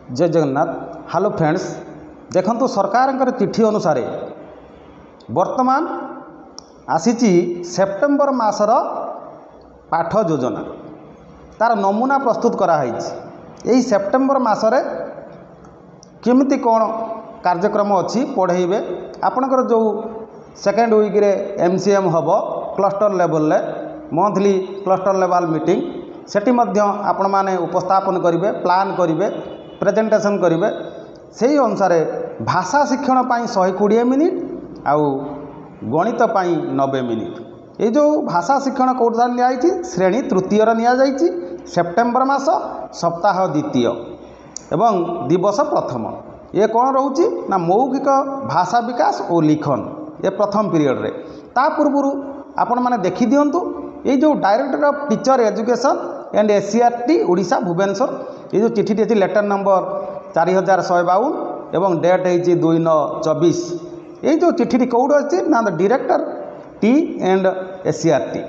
जय Jagannath. Hello friends, देखंतु सरकार चिठी अनुसार वर्तमान आसीची सेप्टेम्बर मासर पाठ योजना तार नमूना प्रस्तुत कराई। यही सेप्टेम्बर मासरे केमिति कौन कार्यक्रम अच्छी पढ़ेबे आपणकर जो सेकेंड वीक रे MCM हम cluster level monthly cluster level meeting सेठी मध्य आपण माने उपस्थापन करेंगे, प्लान करेंगे, प्रेजेंटेशन करेंगे। से अनुसार भाषा शिक्षण पाई 120 मिनिट आउ गणित पाई 90 मिनिट। ये जो भाषा शिक्षण कौन नियाई श्रेणी तृतीय नि सेप्टेम्बर मास सप्ताह द्वितीय एवं दिवस प्रथम। ये कौन रोचे ना मौखिक भाषा विकास और लिखन ये प्रथम पीरियड रे। ता पूर्व आपण माने देखि दियंतु ये जो director of teacher education and SCRT Odisha Bhubaneswar ये जो चिठी अच्छी लेटर नंबर 4152 एवं डेट है 2/9/24। ये जो चिठी कौट अच्छी ना director T and SCRT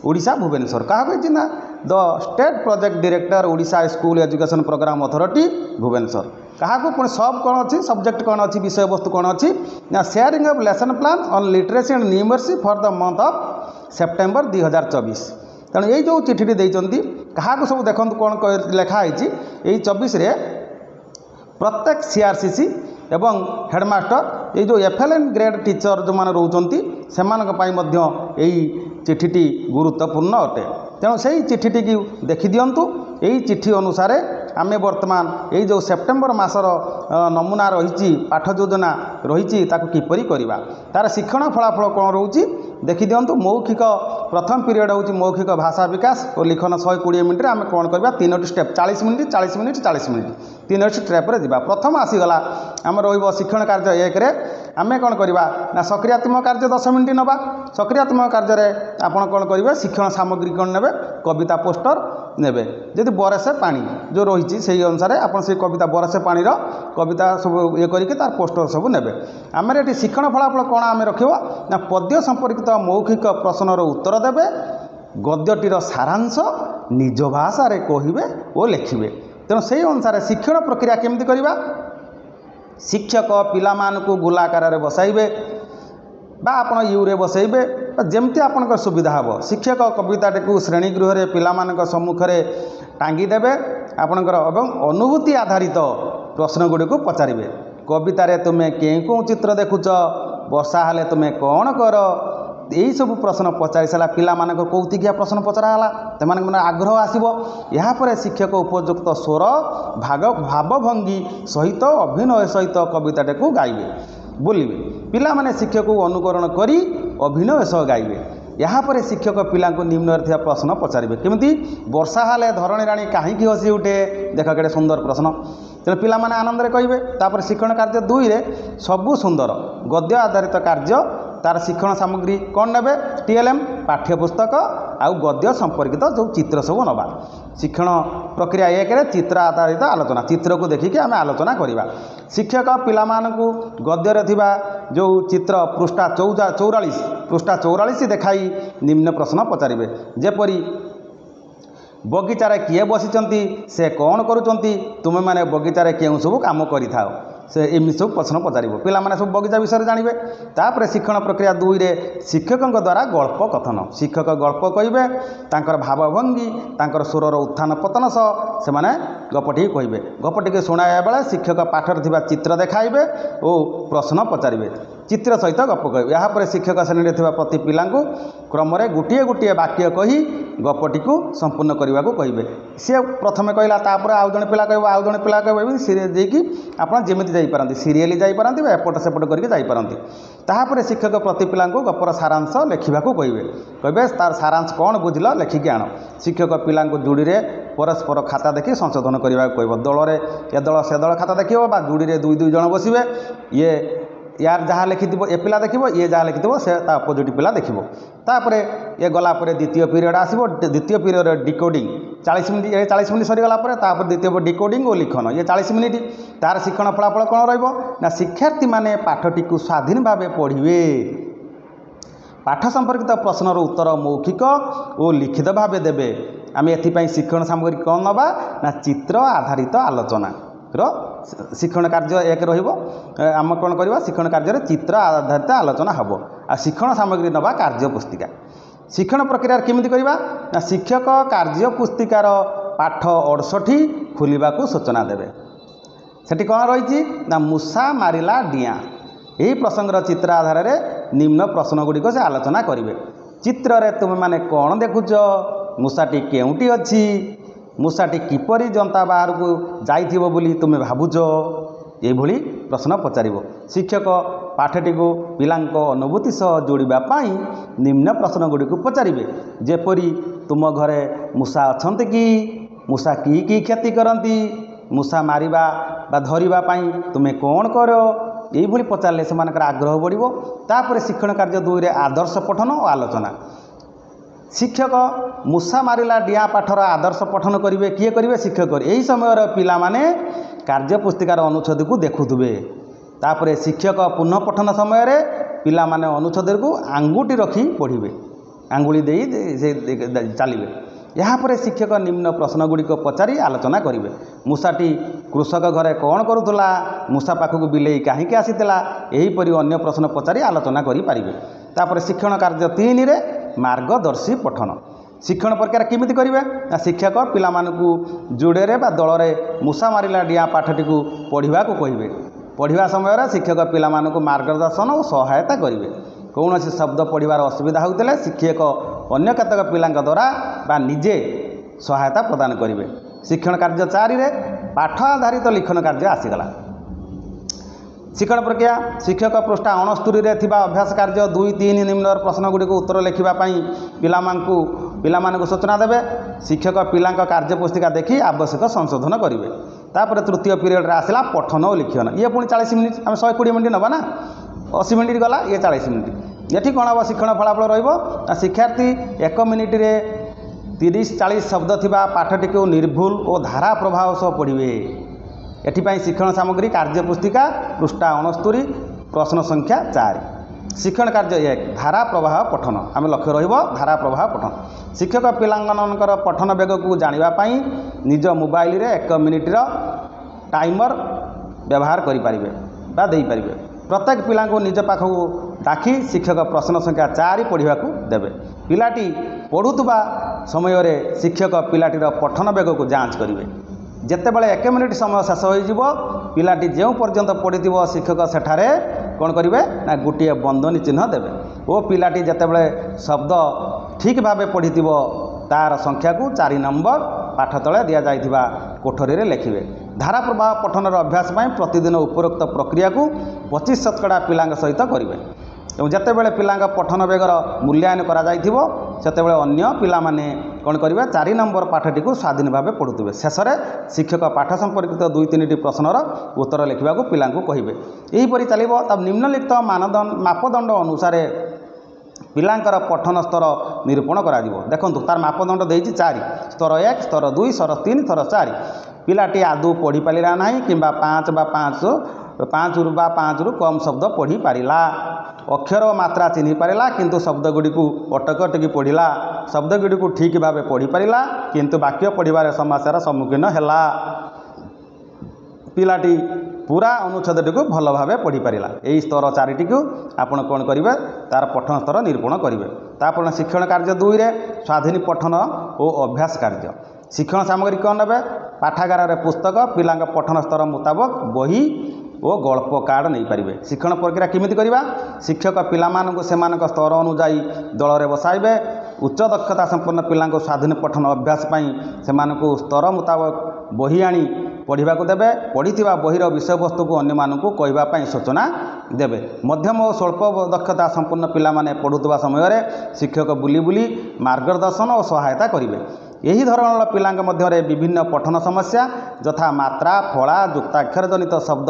Odisha Bhubaneswar क्या कही ना the state project director Odisha school education program authority Bhubaneswar. क्या पुणी सब कौन अच्छी सब्जेक्ट कौन अच्छी विषय वस्तु कौन अच्छी ना sharing of lesson plan on literacy and numeracy for the month of September 2024। तेणु ये जो चिठी देती क्या सब देखो कौन लिखाई यही 24 प्रत्येक CRCC एवं हेडमास्टर ये जो FLN ग्रेड टीचर जो मैंने रोचंती से यही चिठीटी गुरुत्वपूर्ण अटे। तेणु से चिठीटी की देखि दियंतु। यही चिठी अनुसार आमे वर्तमान यही जो सेप्टेम्बर मासर नमूना रही पाठ योजना रही किपरि करवा तार शिक्षण फलाफल कौन रोचे देखि दियंतु। मौखिक प्रथम पीरियड हूँ मौखिक भाषा विकास और लिखन 120 मिनिट आम कौन करवा 3टी स्टेप 40 मिनिट 40 मिनिट 40 मिनिट 3टी स्टेप्रे जा। प्रथम आसीगला आम शिक्षण कार्य 1 आम कौन करवा ना सक्रियात्मक कार्य 10 मिनिट नवा। सक्रियात्मक कार्य आपड़ कौन करेंगे शिक्षण सामग्री कौन ने कविता पोस्टर ने जदि बरसे पानी जो रही से अनुसार आप कविता बरसे पानी कविता सब ये करके तार पोस्टर सब ने। आम ये शिक्षण फलाफल कौन आम रखा ना पद्य संपर्कित मौखिक प्रश्नर उत्तर देवे, गद्यटीर सारांश निज भाषा कहे और लिखे। तेणु से अनुसार शिक्षण प्रक्रिया केमती करवा शिक्षक पिला मानकु गोलाकार बसाइबे बा आपण यूरे बसैबे जमती आपंकर सुविधा हम। शिक्षक कविताटी को श्रेणीगृह में पिला सम्मुखें टांगीदेवे आपणकर एवं अनुभूति आधारित प्रश्न गुड़ी को पचारे। कवितार तुम्हें कें चित्र देखुच, वर्षा हेले तुम्हें कौन कर, यही सब प्रश्न पचारि सारा पिला कौतिकिया प्रश्न पचराला से आग्रह आसब। यापर शिक्षक उपयुक्त स्वर भावभंगी सहित अभिनय सहित कविताटी को गाइबे बोलिए। पिला माने शिक्षक को अनुकरण करी अभिनय सह गाइबे। यापर शिक्षक पिला निम्न प्रश्न पचारे केमती वर्षा हेले धरणी राणी कहीं हसी उठे देख के सुंदर प्रश्न। तेणु पिला माने आनंद कहे। तापर शिक्षण कार्य 2 सबु सुंदर गद्य आधारित कार्य तार शिक्षण सामग्री कौन ने TLM पाठ्यपुस्तक आउ गद्य संपर्कित जो चित्र सब नवा। शिक्षण प्रक्रिया 1 चित्र आधारित आलोचना चित्र को देखिए आम आलोचना करवा। शिक्षक पिला मानकु गद्य थिबा जो चित्र पृष्ठा 44 देखाई निम्न प्रश्न पचारे जेपरी बगीचारे किए बसिचंती से कौन करुचंती तुमे माने बगीचारे केउ सब काम करिथाओ से एमि सब प्रश्न पचार पिला माने सब बगीचा विषय जानवे। तापर शिक्षण प्रक्रिया 2 शिक्षकों द्वारा गल्प कथन शिक्षक गल्प कहे तांकर भावभंगी तांकर स्वरर उत्थान पतन सह से गपटी कहे। गपटी शुणाया बेले शिक्षक पाठर थिबा चित्र देखाइबे और प्रश्न पचारे चित्र सहित गप कहे। यापर शिक्षक श्रेणी में प्रति पिला क्रम गोटे गोटे वाक्य कही गपटी को संपूर्ण करने को कहे। सी प्रथम कहला तापर आउ जड़े पिला कह आउ जड़े पिला कह सीरीज आप जमी जापारती सीरियली जापारती एपट सेपट करके जापारती। तापर शिक्षक प्रति पिला गपर सारांश लिखा कहे तार सारांश कौन बुझल लिखिकी आण। शिक्षक पिला जोड़ी में परस्पर खाता देखी संशोधन करने को कह। दल ए दल से दल खाता देखा जोड़ी में 2 जन बसवे ये यार जहाँ लिखि ए पिला देखो ये जहाँ लिखि से अपोजिट पिला देखो। तापर ये गलापर द्वितीय पीरियड आसो। द्वितीय पीरियड डिकोडिंग 40 मिनिट ये 40 मिनिट सरीगला द्वितीय डिकोडिंग और लिखन ये 40 मिनिट। तार शिक्षण फलाफल कौन रहा शिक्षार्थी माने पाठटी को स्वाधीन भाव पढ़े। पाठ संपर्कित प्रश्नर उत्तर मौखिक और लिखित भाव देवे। आम एपाई शिक्षण सामग्री कौन नवा ना चित्र आधारित आलोचना शिक्षण कार्य एक आम कौन करवा शिक्षण कार्य चित्र आधारित आलोचना हम आ शिक्षण सामग्री नवा कार्य पुस्तिका शिक्षण प्रक्रिया केमिति करवा ना शिक्षक कार्य पुस्तिकार पाठ 68 खोलने सूचना देवे सेठी कौन रही ना मूषा मारिला डिया यही प्रसंगर चित्र आधार में निम्न प्रश्न गुड़िक से आलोचना करेंगे चित्र रे तुम माने कौन देखुच मूषाटी केउटी अच्छी मूषाटी किपरि जनता बाहर को जाइथिबो बोली तुम भावुच ये प्रश्न पचार शिक्षक पाठटी को पिलांको अनुभूति सह जोड़िबा पाई निम्न प्रश्न गुड़ी को पचारे जेपरी तुम घरे मूषा अच्छे कि मूषा की क्षति करती मूषा मारिबा बा धरिबा पाई तुम्हें कौन कर यही पचारे से आग्रह बढ़ो तापर शिक्षण कार्य 2 रे आदर्श पठन और आलोचना शिक्षक मूषा मारिला डिया पाठर आदर्श पठन करेंगे किए करेंगे शिक्षक यही समय पिला माने कार्य पुस्तिकार अनुच्छेद को देखुवे तापर शिक्षक पुनः पठन समय पिला माने अनुच्छेद को आंगुठी रखी पढ़े आंगुली दे चलिए यापर शिक्षक निम्न प्रश्न गुड़िक पचारि आलोचना करेंगे मूषाटी कृषक घरे कौन करुला मूषा पाखक बिलेई कहीं आसीला यहीपरि अन्य प्रश्न पचारि आलोचना करेंगे शिक्षण कार्य 3 रे मार्गदर्शी पठन शिक्षण प्रक्रिया केमिति करेंगे ना शिक्षक पिला मानकु जोड़े बा दल में मूषा मारिला डिया पाठटी को पढ़ा कहे पढ़ा समय शिक्षक पिला मानकु मार्गदर्शन और सहायता करेंगे कौन शब्द पढ़ार असुविधा होता शिक्षक अन्य केतक पिला द्वारा बा निजे सहायता प्रदान करेंगे शिक्षण कार्य 4 रे पाठ आधारित लिखन कार्य आसीगला शिक्षण प्रक्रिया शिक्षक पृष्ठा 69 रे थिबा अभ्यास कार्य 2-3 निम्न प्रश्न गुड़ी को उत्तर लिखापी पिला सूचना देवे शिक्षक पिला कार्य पुस्तिका देखी आवश्यक संशोधन करेंगे तापर तृतीय पीरियड आसला पठन और लिखन ये पुणी 40 मिनिट आम 120 मिनिट नवा ना 80 मिनिट गला ये 40 मिनिट ये कौन हम शिक्षण फलाफल रहा शिक्षार्थी 1 मिनिट रे 30-40 शब्द थिबा पाठटी को निर्भुल और धारा प्रभाव सह पढ़े एथिपाई शिक्षण सामग्री कार्य पुस्तिका पृष्ठा 69 प्रश्न संख्या 4 शिक्षण कार्य 1 धारा प्रवाह पठन आम लक्ष्य रहिबो धारा प्रवाह पठन शिक्षक पिलांकर पठन वेग को जानिबाई निज मोबाइल रे 1 मिनिट टाइमर व्यवहार करें बा दे पारे प्रत्येक पिला को निज पाखक डाकी शिक्षक प्रश्न संख्या 4 पढ़ा देवे पिलाटी पढ़ुवा समय शिक्षक पिलाटीर पठन वेग को जांच करेंगे जितेबाला 1 मिनिट समय शेष हो पिलाटी जो पर्यंत पढ़ी शिक्षक सेठारे कौन करेंगे ना गोटे बंधनी चिन्ह देवे ओ पिलाटी जितेबाला शब्द ठीक भाव पढ़ी तार संख्या को 4 नंबर पाठ तले दि जाइथिबा कोठरी रे लिखिबे धारा प्रवाह पठनर अभ्यास प्रतिदिन उपरोक्त प्रक्रिया को 25% पिला सहित करेंगे और जितेबाला पिला पठन वेगर मूल्यांकन करा अन्य पिला माने कौन करेंगे 4 नंबर पाठटी को स्वाधीन भाव पढ़ुवे शेष में शिक्षक पाठ संपर्कित 2-3 प्रश्नर उत्तर लिखा पिला कहे यहीपरि चलो तब निम्नलिखित मापदंड अनुसार पिलांकर पठन स्तर निरूपण करा देखु तार मापदंड देती 4 स्तर 1 स्तर 2 स्तर 3 स्तर 4 पिलाटी आदौ पढ़ी पारा ना कि 5 रु कम शब्द पढ़ी पारा अक्षर और मात्रा चिन्ह पारा किंतु शब्द गुड़ी को अटक पढ़ला शब्द गुड़ी को ठीक भाव पढ़ी पारा किंतु वाक्य पढ़ार समस्यार सम्मुखीन है पिलाटी पूरा अनुच्छेद को भल भाव पढ़ी पारा यही स्तर 4 को आपड़ कौन करेंगे तार पठन स्तर निरूपण करेंगे तापर शिक्षण कार्य 2 रे स्वाधीन पठन और अभ्यास कार्य शिक्षण सामग्री कौन ने पाठागार पुस्तक पिला पठन स्तर मुताबक बही और गल्प कार्ड नहीं पारे शिक्षण प्रक्रिया केमिति करवा शिक्षक पिलामानंकु सेमानक स्तर अनुजाई दल में बसाइबे उच्च दक्षता संपन्न पिला स्वाधीन पठन अभ्यास से स्तर मुताबक बही आनी पढ़ा देवे पढ़ी बहीर विषय वस्तु को अन्य मानक कहवाई सूचना देवे मध्यम और स्वल्प दक्षता संपन्न पिला माने पढ़ुवा समय शिक्षक बुली बुली मार्गदर्शन और सहायता करेंगे यही धरण पिला मध्य विभिन्न पठन समस्या यथा मात्रा फला युक्ताक्षर जनित शब्द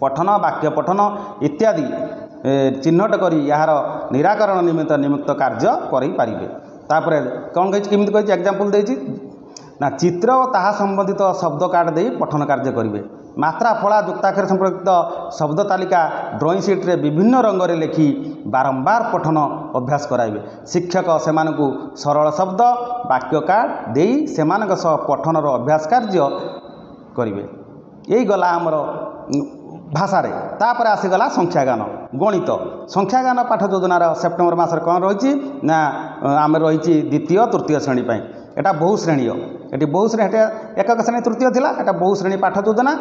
पठन वाक्य पठन इत्यादि चिन्हट कर यार निराकरण निमित्त कार्य करें तापर कौन कमी कही एग्जाम्पल देती ना चित्र और ताहा संबंधित शब्द कार्ड दे पठन कार्य करेंगे मात्रा फला युक्ताक्षर संपर्कित शब्द तालिका ड्रॉइंग सीट रे विभिन्न रंग रे लिखि बारंबार पठन अभ्यास कराइबे शिक्षक सेमानकु सरल शब्द वाक्य कार्ड देई सेमानक सह पठनर अभ्यास कार्य करेंगे यही गला आमर भाषार तापर आसीगला संख्यागान गणित संख्यागान पाठ योजनार सेप्टेम्बर मास कौन रही ना आम रही द्वितीय तृतीय श्रेणी एटा बहु श्रेणी ये बहु श्रेणी एकक श्रेणी तृतीय थिला एटा बहु श्रेणी पाठ योजना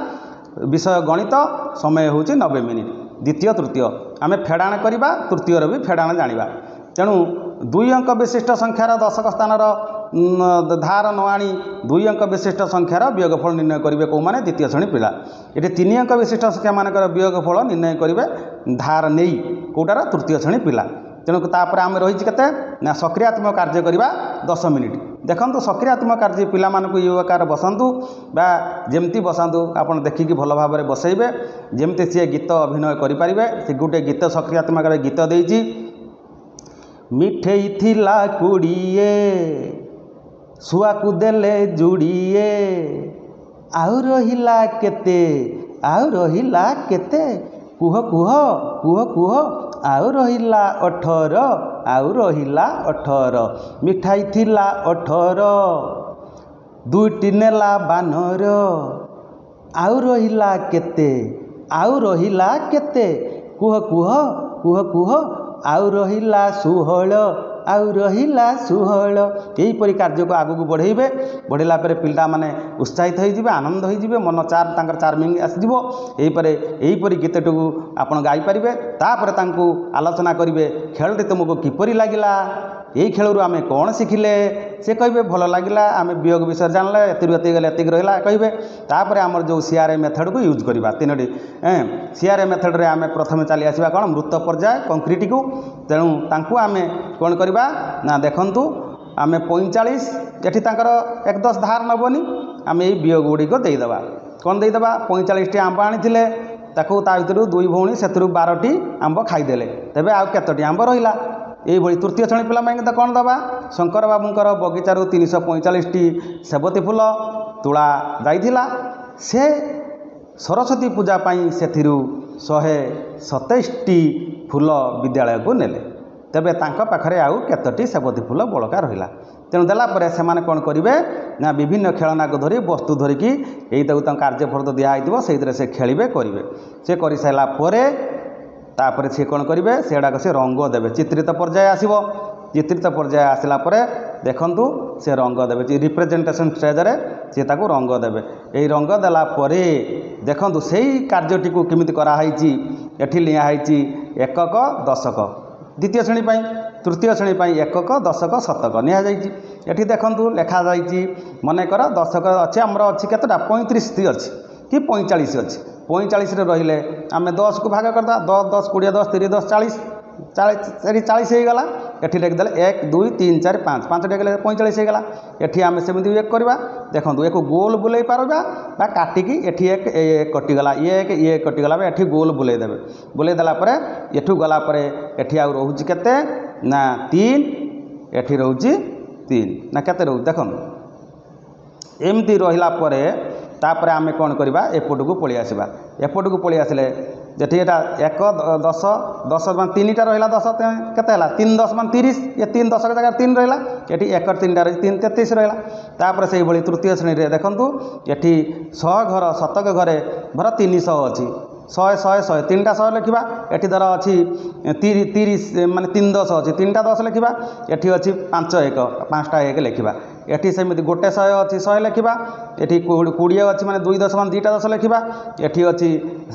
विषय गणित समय हूँ 90 मिनिट द्वितीय तृतीय आम फेड़ाण करवा तृतीयर भी फेड़ाण जाना तेणु 2 अंक विशिष्ट संख्यार दशक स्थान धार न आनी 2 अंक विशिष्ट संख्यार वियोगफल निर्णय करेंगे कौ मैंने द्वितीय श्रेणी पिला ये 3 अंक विशिष्ट संख्या मानकर वियोगफल निर्णय करेंगे धार नहीं कौटार तृतीय श्रेणी पिला तेणु तापर आम रही के ना सक्रियात्मक कार्य करवा 10 मिनिट देखो सक्रियात्मक कार्य पिला युवकार बसतु बा जमती बसतु आप देखिकी भल भाव में बसइबे जमती सी गीत अभिनय करें से गोटे गीत सक्रियात्मक गीत देती मिठेई थिला कुड़िए सुआ को देले जुड़िए आउ रहिला केते कुह कुह कुह कुह आउ रहिला 18 मिठाई थिला 18 दुईटी नेला बानर आउ रहिला केते कुह कुह कुह कुह आउ रहिला 16 यहीपरी कार्य को आगू बढ़ेबे बढ़ेला पिला माने उत्साहित होइजिबे आनंद होइजिबे मन चार्मिंग आसीजिवो एहीपरी गीतटी को आपण गाई पारिबे तापर तांकु आलोचना करिवे खेलटी तुमको किपरि लागिला यही खेलू आम कौन शिखिले से कहे भल लगे आम वियोग विषय जानले एति गले एति रहा कहे तापर आमर जो सीआरए मेथड को यूज करवा 3टी सीआरए मेथड रे आम प्रथम चली आसवा कौन मृत पर्याय कंक्रीट को तेणु तांकु आम कौन करवा ना देखंतु आम 45 एठी तांकर 1-10 धार नबनी आम यही वियोग गुड़िक देदेबा कौन देदेबा 45टी आंब आनी ताकू ता भर 2 भौणी से 12टी आंब खाईदे तेबे आउ केतोटी आंब रहिला यही तृतीय श्रेणी पिला कौन दबा शंकर बाबूंकर बगीचारू 345टी सेबती फूल तुला जाइथिला से सरस्वती पूजा पाई से 127टी फूल विद्यालय को नेले तेबे तांका पाखरे आउ केतोटी सेबती फूल बड़का रहिला तेणु देलापर से कौन करेंगे ना विभिन्न खेलना को धरी वस्तु धरिकी यही कार्यफल दिखाई से से खेलिए करेंगे से कर सारा तापर सी कौन करेंगे सेगुड़ाक से रंग देवे चित्रित पर्याय आसो चित्रित पर्याय आसला देखंतु से रंग देवे रिप्रेजेंटेशन स्टेज रे सी ताको रंग देवे यही रंग देला परे देखंतु सेही कार्यटी को किमिति कराहाइची एठी लियाहाइची एकक दशक द्वितीय श्रेणी पाई तृतीय श्रेणी पाई एकक दशक शतक नियाजाइची एठी देखंतु लेखा जाइची मनेकर दशक अच्छे आमर अच्छी केतटा 35 अच्छी कि 45 अच्छी 45 रहिले आम 10 को भाग करदा 10 20 10 30 10 40 40 हो गला एठी लिखिदे 1 2 3 4 5 5टी गले 45 हो गला एठी आम सेमती एक करवा देखंतु एक गोल बुलाई पारबा बा काटिकी एठी एक कटिगला ये कटिगला एठी गोल बुलाई देबे बुलाई देला परे एठू गला परे एठी आ रहउची केते ना 3 एठी रहउची 3 ना केते रहउ देखंतु एमती रहिला परे तापर आम कौन करवा एपट को पलि आसवा एपट को पलि आसिले जेठी एटा 1 10 10 मान 3टा रहा 10 केते 3 10 मान 30 ये 3 10 जगह 3 रहा ये 1 3टा रही 3 33 रहा तापर से भाई तृतीय श्रेणी रे देखंतु एठी 100 घर शतक घरे भर 300 अच्छी 100 100 100 3टा 100 लिखा एठी धर अच्छी 30 माने 3 10 अच्छी 3टा 10 लिखा एठी अच्छी 5 1 5टा 1 लिखा एठी सेमती गोटे 100 अच्छी 100 लिखा एठी 20 अच्छी माने 2 10 मान 2टा 10 लिखा एठी अच्छी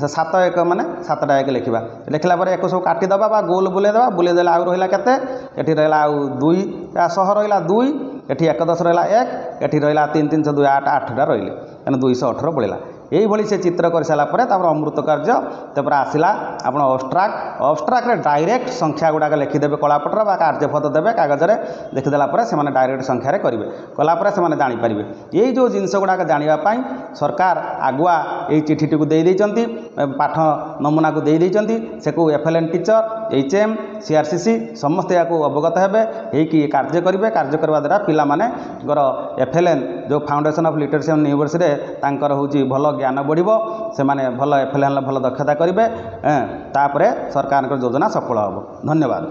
7 1 माने 7टा 1 लिखा लिखला पर एक सब काटिदेबा बा गोल बुलेई देला आउ रहिला केते एठी रहिला आउ 2टा 100 रहिला 2 एठी 1 10 रहिला 1 एठी रहिला 3 3 2 8 8टा रहिले एने 218 पड़िला यही से चित्र कर सारापर अमृत कार्य तापर आसला आप अब्स्ट्राक्ट डायरेक्ट संख्या गुड़ाक लिखिदेवे कलापटर बा कार्यपद देवे कागज में लिखिदेला से डायरेक्ट संख्यार करेंगे कलापर से जानीपर यही जो जिनस गुड़ाक जानापी सरकार आगुआ यही चिठीटी को देती पाठ नमूना को देती से FLN टीचर HM CRCC समस्ते या अवगत हेबे यही कार्य करेंगे कार्य करने द्वारा पिलामानेगर FLN जो foundation of literacy and university तांकर होची भल ज्ञान बढ़िबो से माने भल FLN भल दक्षता करेंगे तापरे सरकार योजना सफल होबो। धन्यवाद।